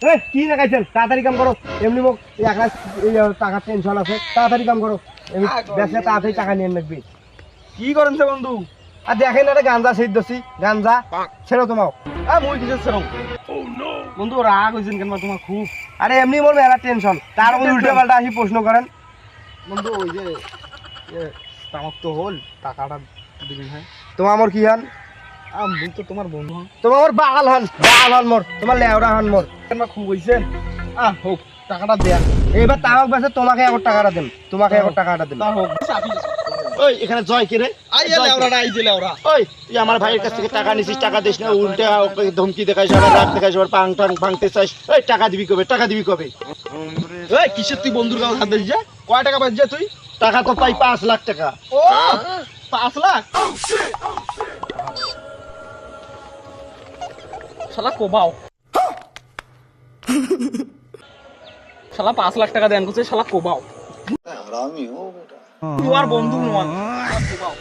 এ কি লাগাইছেন তাড়াতাড়ি কাম করো এমনি মোক এক লাখ টাকা টেনশন আছে তাড়াতাড়ি কাম করো এমনি বেশে তাড়াতাড়ি টাকা নিয়ে নেবি কি করেন সে বন্ধু আর দেখেন একটা গাঞ্জা সেই দছি গাঞ্জা ছেড়ো তোমাও মুই কিছু সেরম বন্ধু রাগ হয়েছেন কেন তোমার খুব আরে এমনি মোর মেলা টেনশন তার মধ্যে উল্টে পাল্টা আসি প্রশ্ন করেন বন্ধু ওই যে তামাক তো হল টাকাটা দিবেন হ্যাঁ তোমার আমার কি হন আমি তো তোমার বন্ধু হন তোমার আমার বাগাল হন মোর তোমার লেওরা হন মোর কেন খুব হয়েছেন হোক টাকাটা দেন এইবার তামাক বেচে তোমাকে এখন টাকাটা দেন তোমাকে এখন টাকাটা দেন তা হোক ওই এখানে জয় কে রে আই যে লেওরাটা আই যে লেওরা ওই তুই আমার ভাইয়ের কাছ থেকে টাকা নিছিস টাকা দিস না উল্টে ওকে ধমকি দেখাইছ আর রাগ দেখাইছ আর পাং টাং ভাঙতে চাইস ওই টাকা দিবি কবে এই কিসের তুই বন্ধুর কাছে হাত দিস যা কয় টাকা পাচ্ছিস তুই টাকা তো পাই 5 লাখ টাকা ও 5 লাখ শালা কোবাও শালা 5 লাখ টাকা দেন করছে শালা কোবাও হারামি ও বেটা তুই আর বন্ধু নয় কোবাও